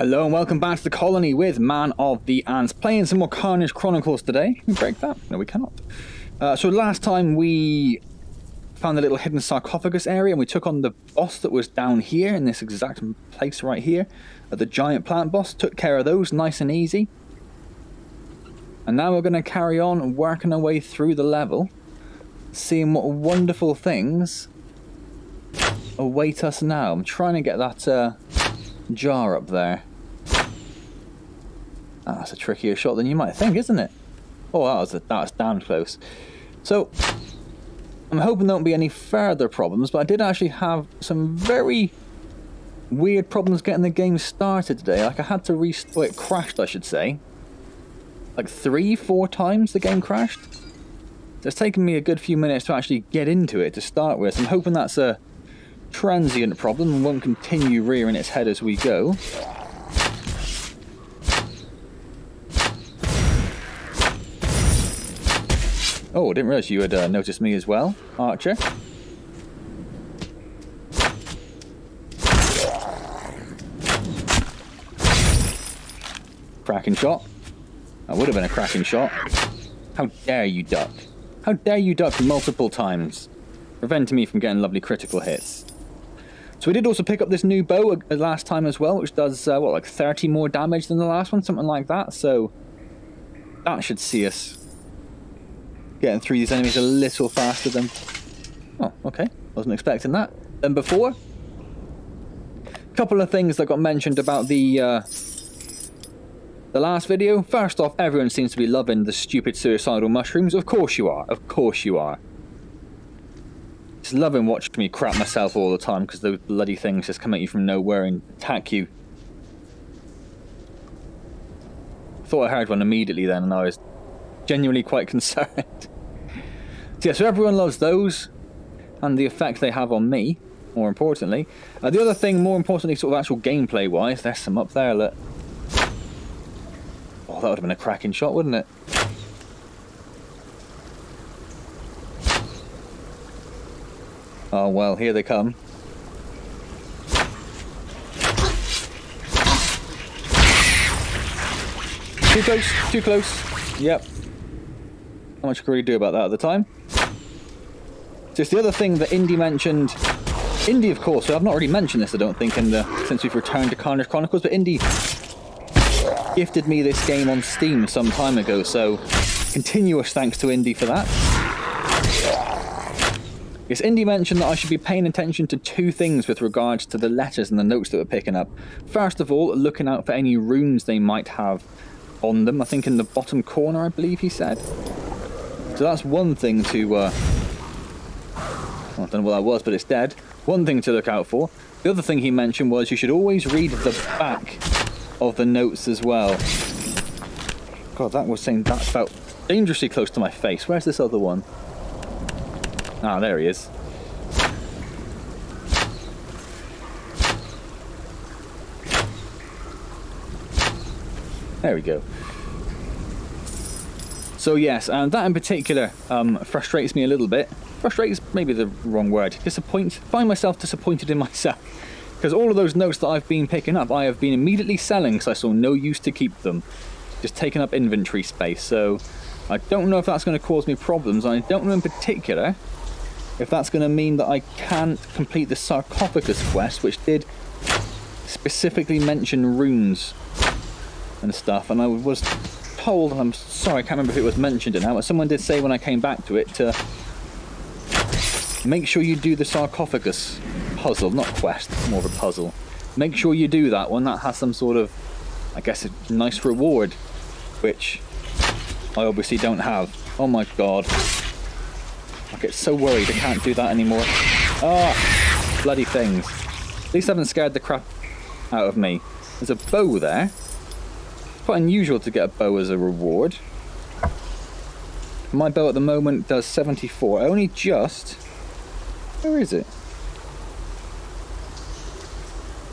Hello and welcome back to the colony with Man of the Antz. Playing some more Karnage Chronicles today. Can we break that? No, we cannot. So last time we found a little hidden sarcophagus area and we took on the boss that was down here in this exact place right here. The giant plant boss. Took care of those nice and easy. And now we're going to carry on working our way through the level, seeing what wonderful things await us now. I'm trying to get that jar up there. Oh, that's a trickier shot than you might think, isn't it? Oh, that was damn close. So, I'm hoping there won't be any further problems, but I did actually have some very weird problems getting the game started today. Like, I had to restart. It crashed, I should say. Like 3-4 times the game crashed. So it's taken me a good few minutes to actually get into it to start with. I'm hoping that's a transient problem and won't continue rearing its head as we go. Oh, I didn't realise you had noticed me as well, Archer. Cracking shot. That would have been a cracking shot. How dare you duck? How dare you duck multiple times, preventing me from getting lovely critical hits. So we did also pick up this new bow last time as well, which does, what, like 30 more damage than the last one, something like that. So that should see us getting through these enemies a little faster than... Oh, okay. Wasn't expecting that. Than before. A couple of things that got mentioned about the last video. First off, everyone seems to be loving the stupid suicidal mushrooms. Of course you are. Of course you are. Just loving watching me crap myself all the time because those bloody things just come at you from nowhere and attack you. Thought I heard one immediately then and I was genuinely quite concerned. So yeah, so everyone loves those and the effect they have on me, more importantly. The other thing, more importantly, sort of actual gameplay wise, there's some up there, look. Oh, that would have been a cracking shot, wouldn't it? Oh well, here they come. Too close, too close. Yep. Not much I could really do about that at the time. Just the other thing that Indy mentioned. Indy, of course, so I've not really mentioned this, I don't think, since we've returned to Karnage Chronicles, but Indy gifted me this game on Steam some time ago, so continuous thanks to Indy for that. Yes, Indy mentioned that I should be paying attention to two things with regards to the letters and the notes that we're picking up. First of all, looking out for any runes they might have on them. I think in the bottom corner, I believe he said. So that's one thing to... well, I don't know what that was, but it's dead. One thing to look out for. The other thing he mentioned was you should always read the back of the notes as well. God, that was saying that felt dangerously close to my face. Where's this other one? Ah, there he is. There we go. So yes, and that in particular frustrates me a little bit. Frustrates maybe the wrong word. Find myself disappointed in myself. Because all of those notes that I've been picking up, I have been immediately selling because I saw no use to keep them. Just taking up inventory space. So I don't know if that's going to cause me problems. I don't know in particular if that's going to mean that I can't complete the sarcophagus quest, which did specifically mention runes and stuff. And I was told, and I'm sorry, I can't remember if it was mentioned in now, but someone did say when I came back to it to make sure you do the sarcophagus puzzle, not quest, more of a puzzle. Make sure you do that one. That has some sort of, I guess, a nice reward, which I obviously don't have. Oh my god. I get so worried I can't do that anymore. Ah, bloody things. At least I haven't scared the crap out of me. There's a bow there. Quite unusual to get a bow as a reward. My bow at the moment does 74. Only just... Where is it?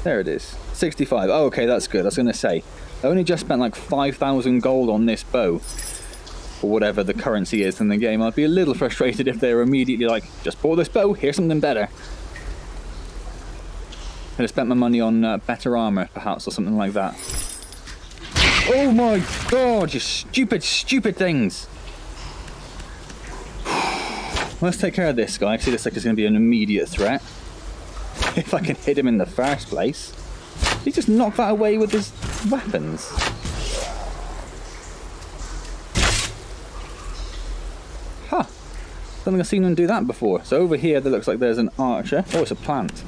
There it is. 65. Oh, okay, that's good. I was going to say. I only just spent like 5,000 gold on this bow. Or whatever the currency is in the game. I'd be a little frustrated if they were immediately like, just bought this bow, here's something better. Could have spent my money on better armour, perhaps, or something like that. Oh my god, you stupid, stupid things! Let's take care of this guy, because he looks like he's going to be an immediate threat. If I can hit him in the first place. He just knocked that away with his weapons. Huh. Don't think I've seen him do that before. So over here there looks like there's an archer. Oh, it's a plant.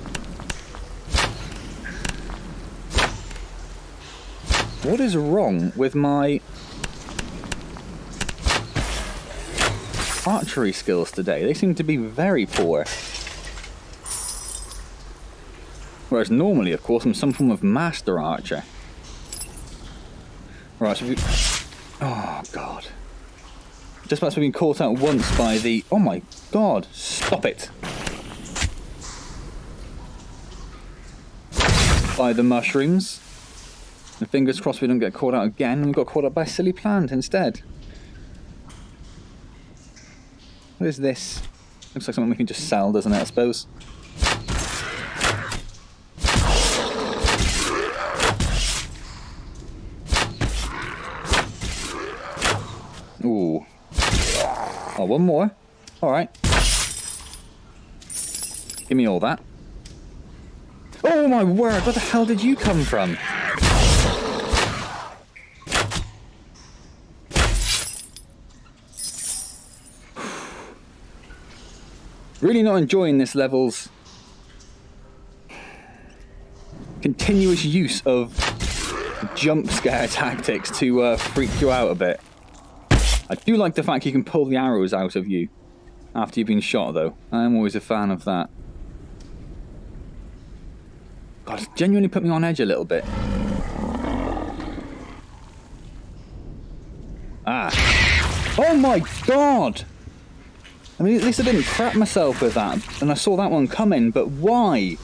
What is wrong with my archery skills today? They seem to be very poor. Whereas normally, of course, I'm some form of master archer. Right, so oh, God. Just about to have been caught out once by the... Oh, my God. Stop it. By the mushrooms. And fingers crossed we don't get caught out again. And we got caught out by a silly plant instead. What is this? Looks like something we can just sell, doesn't it, I suppose? Ooh. Oh, one more. Alright. Give me all that. Oh my word, where the hell did you come from? Really not enjoying this level's continuous use of jump scare tactics to freak you out a bit. I do like the fact you can pull the arrows out of you after you've been shot, though. I am always a fan of that. God, it's genuinely put me on edge a little bit. Ah. Oh my god! I mean, at least I didn't crap myself with that, and I saw that one coming, but why?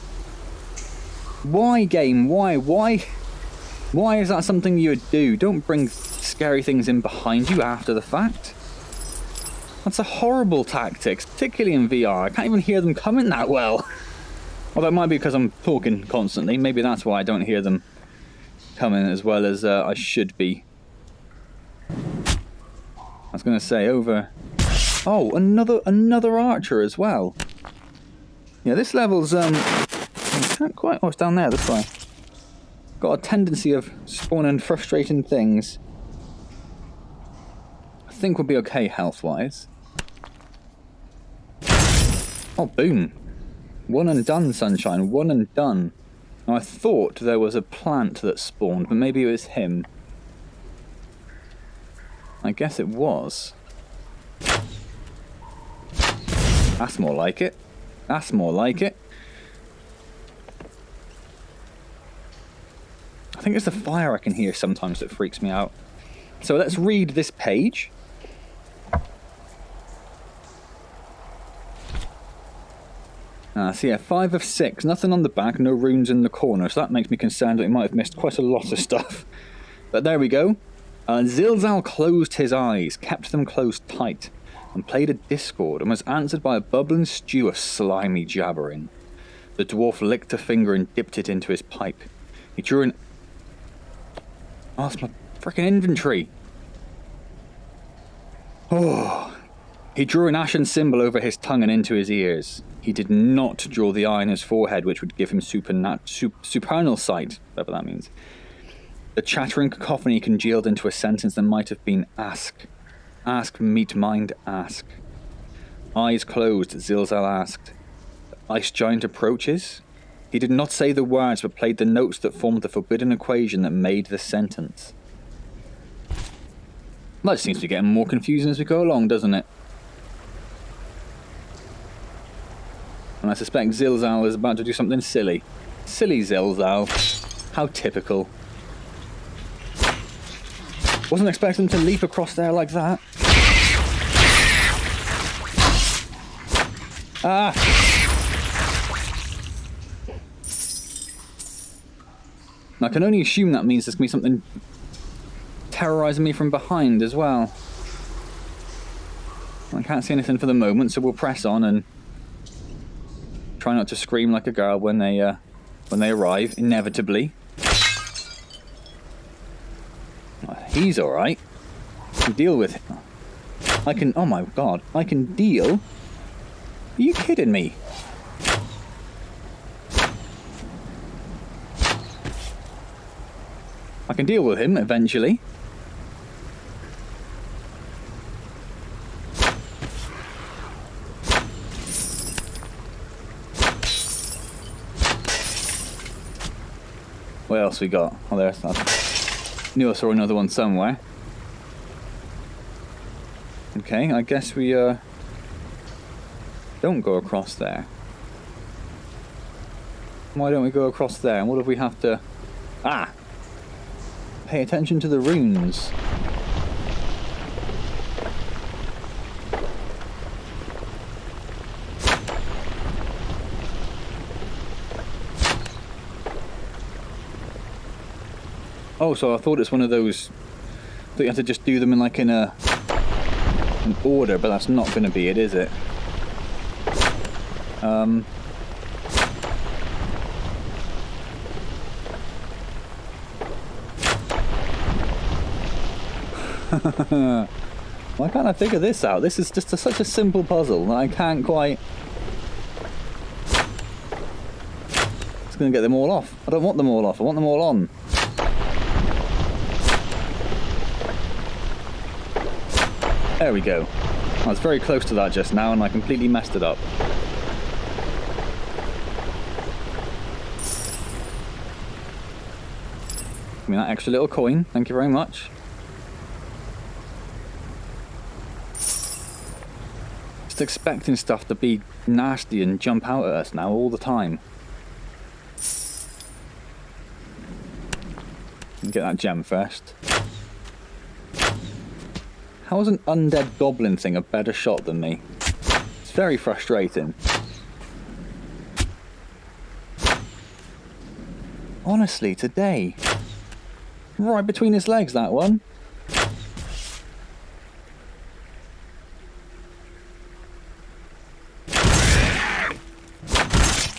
Why, game? Why? Why is that something you would do? Don't bring scary things in behind you after the fact. That's a horrible tactic, particularly in VR. I can't even hear them coming that well. Well, that might be because I'm talking constantly. Maybe that's why I don't hear them coming as well as I should be. I was going to say over... Oh, another archer as well. Yeah, this level's I can't quite... Oh, it's down there this way. Got a tendency of spawning frustrating things. I think we'll be okay health-wise. Oh, boom. One and done, sunshine. One and done. Now, I thought there was a plant that spawned, but maybe it was him. I guess it was. That's more like it. That's more like it. I think it's the fire I can hear sometimes that freaks me out. So let's read this page. So yeah, 5 of 6. Nothing on the back, no runes in the corner. So that makes me concerned that we might have missed quite a lot of stuff. But there we go. Zilzal closed his eyes, kept them closed tight, and played a discord, and was answered by a bubbling stew of slimy jabbering. The dwarf licked a finger and dipped it into his pipe. He drew an... Oh, that's my frickin' inventory. Oh. He drew an ashen symbol over his tongue and into his ears. He did not draw the eye on his forehead, which would give him supernal sight, whatever that means. The chattering cacophony congealed into a sentence that might have been ask. Ask, meet mind, ask. Eyes closed, Zilzal asked. The ice giant approaches? He did not say the words, but played the notes that formed the forbidden equation that made the sentence. That just seems to be getting more confusing as we go along, doesn't it? And I suspect Zilzal is about to do something silly. Silly Zilzal. How typical. Wasn't expecting him to leap across there like that. Ah! I can only assume that means there's going to be something terrorising me from behind as well. I can't see anything for the moment, so we'll press on and try not to scream like a girl when they when they arrive, inevitably. He's alright. I can deal with him. I can... Oh my god. I can deal... Are you kidding me? I can deal with him eventually. What else we got? Oh, there's that. Knew I saw another one somewhere. Okay, I guess we don't go across there. Why don't we go across there? And what if we have to... Ah! Pay attention to the runes. Oh, so I thought it's one of those that you have to just do them in like an order, but that's not going to be it, is it? Why can't I figure this out? This is just such a simple puzzle that I can't quite... It's going to get them all off. I don't want them all off, I want them all on. There we go. I was very close to that just now and I completely messed it up. Give me that extra little coin, thank you very much. Just expecting stuff to be nasty and jump out at us now all the time. Get that gem first. How is an undead goblin thing a better shot than me? It's very frustrating. Honestly, today. Right between his legs, that one.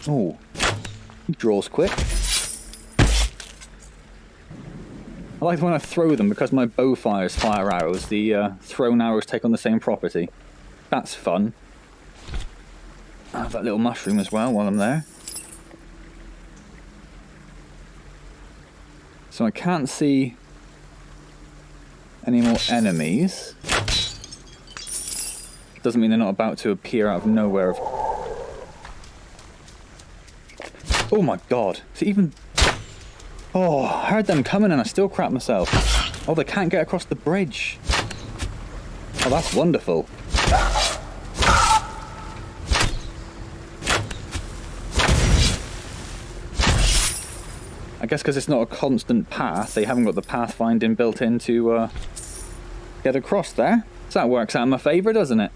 Oh, he draws quick. I like when I throw them because my bow fires fire arrows. The thrown arrows take on the same property. That's fun. I have that little mushroom as well while I'm there. So I can't see any more enemies. Doesn't mean they're not about to appear out of nowhere. Oh my god. So even... Oh, I heard them coming and I still crap myself. Oh, they can't get across the bridge. Oh, that's wonderful. I guess because it's not a constant path, they haven't got the pathfinding built in to get across there. So that works out in my favour, doesn't it?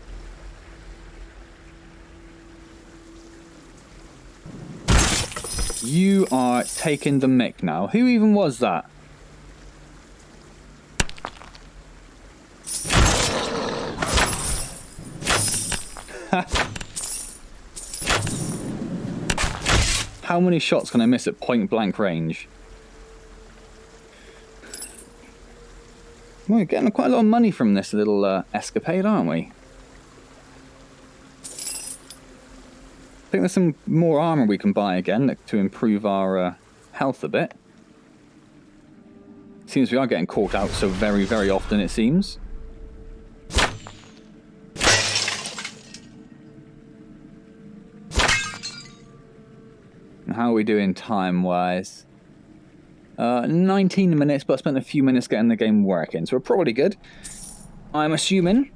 You are taking the mick now. Who even was that? How many shots can I miss at point blank range? We're getting quite a lot of money from this little escapade, aren't we? I think there's some more armour we can buy again to improve our health a bit. Seems we are getting caught out so very, very often, it seems. And how are we doing time-wise? 19 minutes, but I spent a few minutes getting the game working, so we're probably good. I'm assuming.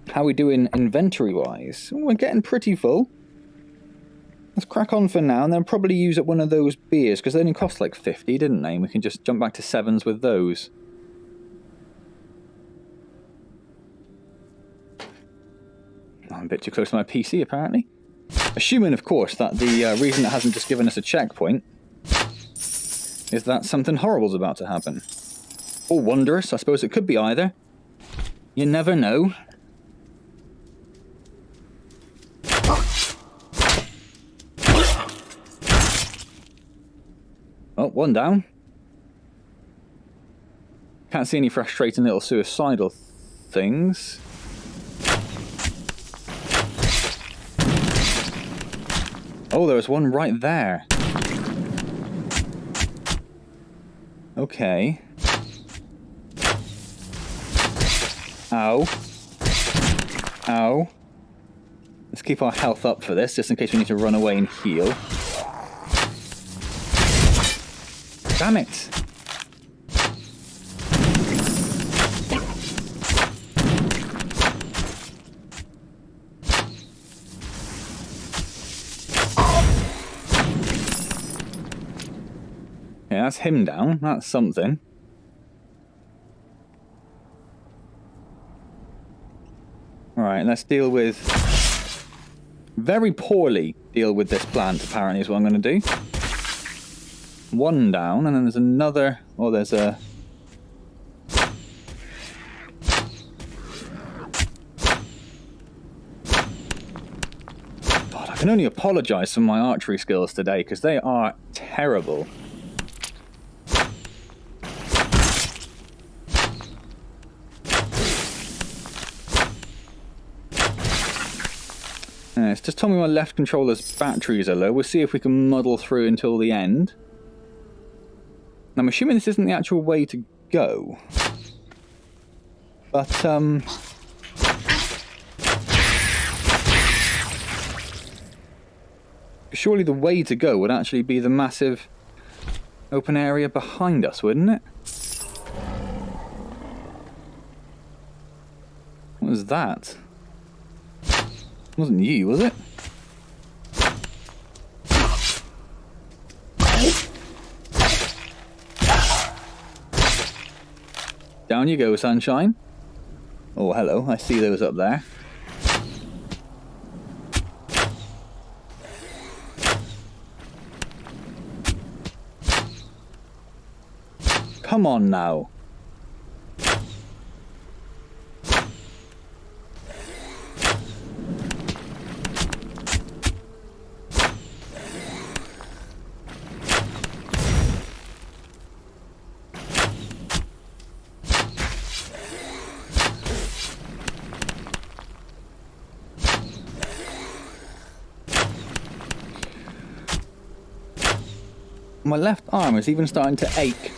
How are we doing inventory-wise? We're getting pretty full. Let's crack on for now, and then probably use up one of those beers, because they only cost like 50, didn't they? And we can just jump back to 7s with those. I'm a bit too close to my PC, apparently. Assuming, of course, that the reason it hasn't just given us a checkpoint is that something horrible's about to happen. Or wondrous, I suppose it could be either. You never know. Oh, one down. Can't see any frustrating little suicidal things. Oh, there was one right there. Okay. Ow. Ow. Let's keep our health up for this, just in case we need to run away and heal. Damn it! Yeah, that's him down. That's something. Alright, let's deal with... Very poorly deal with this plant, apparently, is what I'm going to do. One down, and then there's another... Oh, there's a... God, I can only apologise for my archery skills today, because they are terrible. It's just told me my left controller's batteries are low. We'll see if we can muddle through until the end. I'm assuming this isn't the actual way to go. But, surely the way to go would actually be the massive open area behind us, wouldn't it? What was that? It wasn't you, was it? Down you go, sunshine. Oh, hello. I see those up there. Come on now. My left arm is even starting to ache,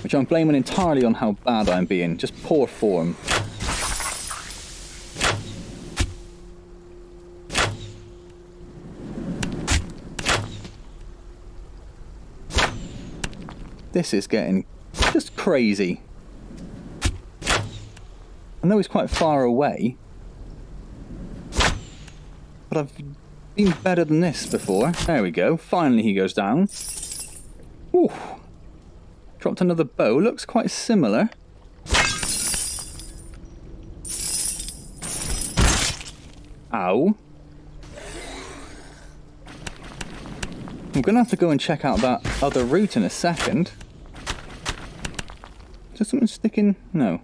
which I'm blaming entirely on how bad I'm being. Just poor form. This is getting just crazy. I know he's quite far away, but I've been better than this before. There we go. Finally he goes down. Ooh. Dropped another bow. Looks quite similar. Ow. I'm going to have to go and check out that other route in a second. Is there something sticking? No.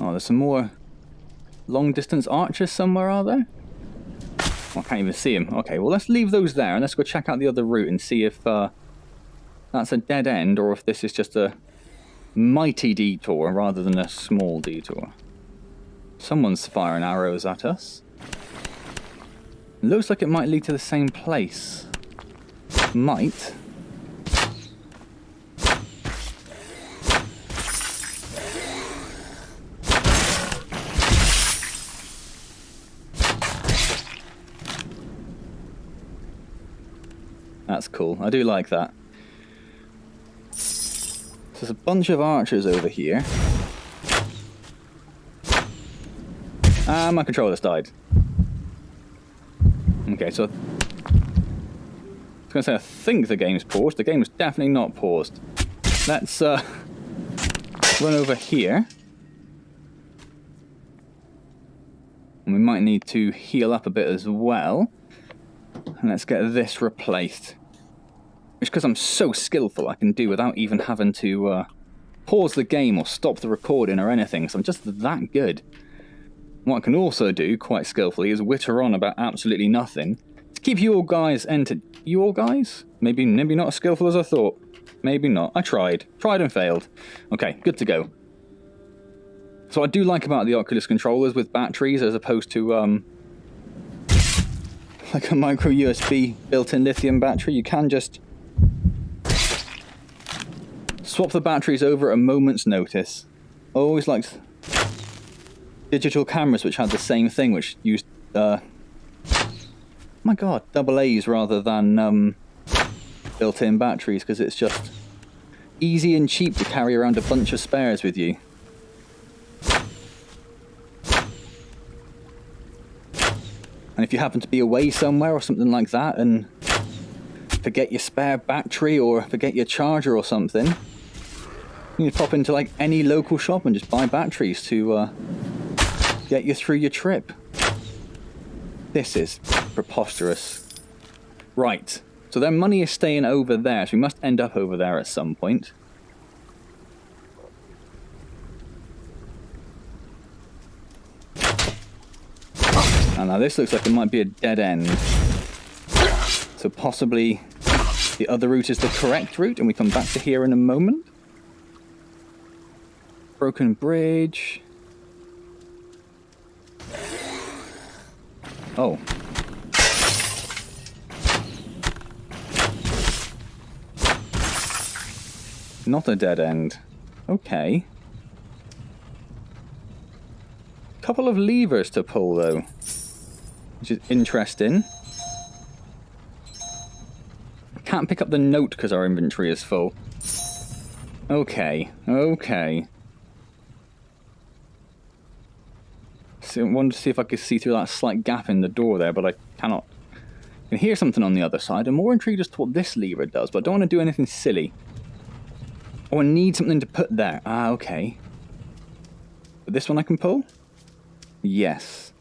Oh, there's some more long-distance archers somewhere, are there? Oh, I can't even see them. Okay, well, let's leave those there and let's go check out the other route and see if that's a dead end or if this is just a mighty detour rather than a small detour. Someone's firing arrows at us. Looks like it might lead to the same place. Might. That's cool. I do like that. There's a bunch of archers over here. Ah, my controller's died. Okay, so I was going to say, I think the game's paused. The game's definitely not paused. Let's run over here. And we might need to heal up a bit as well. And let's get this replaced. Which, because I'm so skillful, I can do without even having to pause the game or stop the recording or anything, so I'm just that good. What I can also do, quite skillfully, is witter on about absolutely nothing to keep you all guys entered. You all guys? Maybe not as skillful as I thought. Maybe not. I tried. Tried and failed. Okay, good to go. So what I do like about the Oculus controllers with batteries as opposed to like a micro USB built-in lithium battery, you can just swap the batteries over at a moment's notice. I always liked digital cameras which had the same thing, which used my god, AA's rather than built-in batteries, because it's just easy and cheap to carry around a bunch of spares with you. And if you happen to be away somewhere or something like that and forget your spare battery or forget your charger or something, you can pop into like any local shop and just buy batteries to get you through your trip. This is preposterous. Right, so their money is staying over there, so we must end up over there at some point. And now this looks like it might be a dead end. So possibly the other route is the correct route, and we come back to here in a moment. Broken bridge. Oh. Not a dead end. Okay. Couple of levers to pull though, which is interesting. Can't pick up the note because our inventory is full. Okay, okay. So I wanted to see if I could see through that slight gap in the door there, but I cannot. I can hear something on the other side. I'm more intrigued as to what this lever does, but I don't want to do anything silly. Oh, I need something to put there. Ah, okay. But this one I can pull? Yes.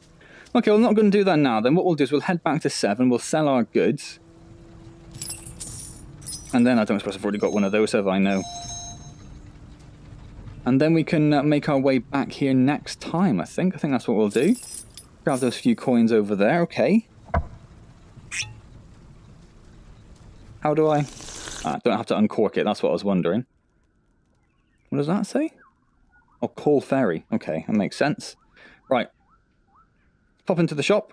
Okay, well, I'm not going to do that now. Then what we'll do is we'll head back to 7. We'll sell our goods. And then I don't suppose I've already got one of those, have I? No. And then we can make our way back here next time, I think. I think that's what we'll do. Grab those few coins over there. Okay. How do I... I don't have to uncork it. That's what I was wondering. What does that say? Oh, call ferry. Okay, that makes sense. Right. Pop into the shop.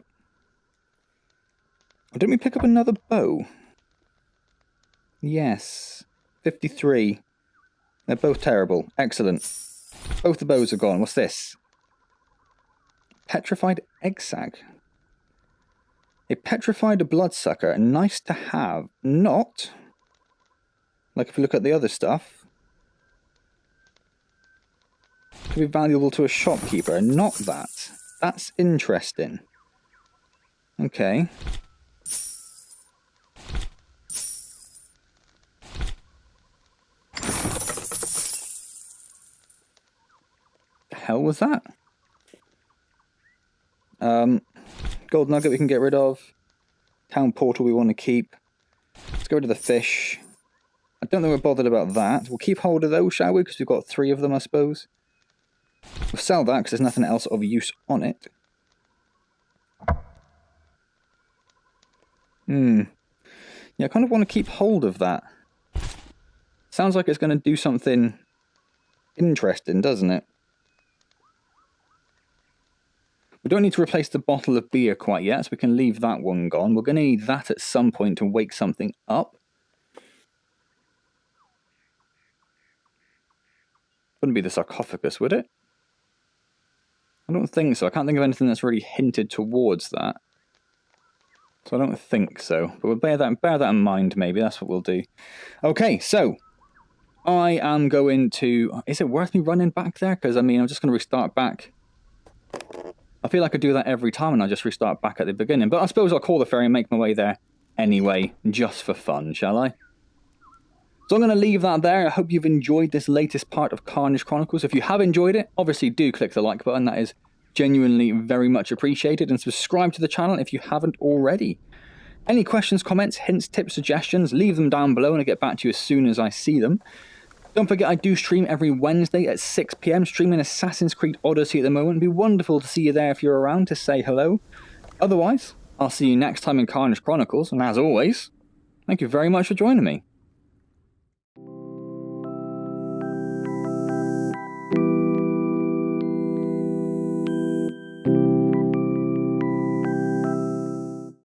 Oh, didn't we pick up another bow? Yes. 53. They're both terrible. Excellent. Both the bows are gone. What's this? Petrified egg sac. A petrified bloodsucker. Nice to have. Not. Like if we look at the other stuff. Could be valuable to a shopkeeper. Not that. That's interesting. Okay. The hell was that? Gold nugget we can get rid of. Town portal we want to keep. Let's go to the fish. I don't think we're bothered about that. We'll keep hold of those, shall we? Because we've got 3 of them, I suppose. We'll sell that because there's nothing else of use on it. Yeah, I kind of want to keep hold of that. Sounds like it's going to do something interesting, doesn't it? We don't need to replace the bottle of beer quite yet, so we can leave that one gone. We're going to need that at some point to wake something up. Wouldn't be the sarcophagus, would it? I don't think so. I can't think of anything that's really hinted towards that. So I don't think so. But we'll bear that in mind, maybe. That's what we'll do. Okay, so I am going to... Is it worth me running back there? Because, I mean, I'm just going to restart back. I feel like I do that every time and I just restart back at the beginning. But I suppose I'll call the ferry and make my way there anyway, just for fun, shall I? So I'm going to leave that there. I hope you've enjoyed this latest part of Karnage Chronicles. If you have enjoyed it, obviously do click the like button. That is genuinely very much appreciated. And subscribe to the channel if you haven't already. Any questions, comments, hints, tips, suggestions, leave them down below and I'll get back to you as soon as I see them. Don't forget I do stream every Wednesday at 6 PM, streaming Assassin's Creed Odyssey at the moment. It'd be wonderful to see you there if you're around to say hello. Otherwise, I'll see you next time in Karnage Chronicles, and as always, thank you very much for joining me.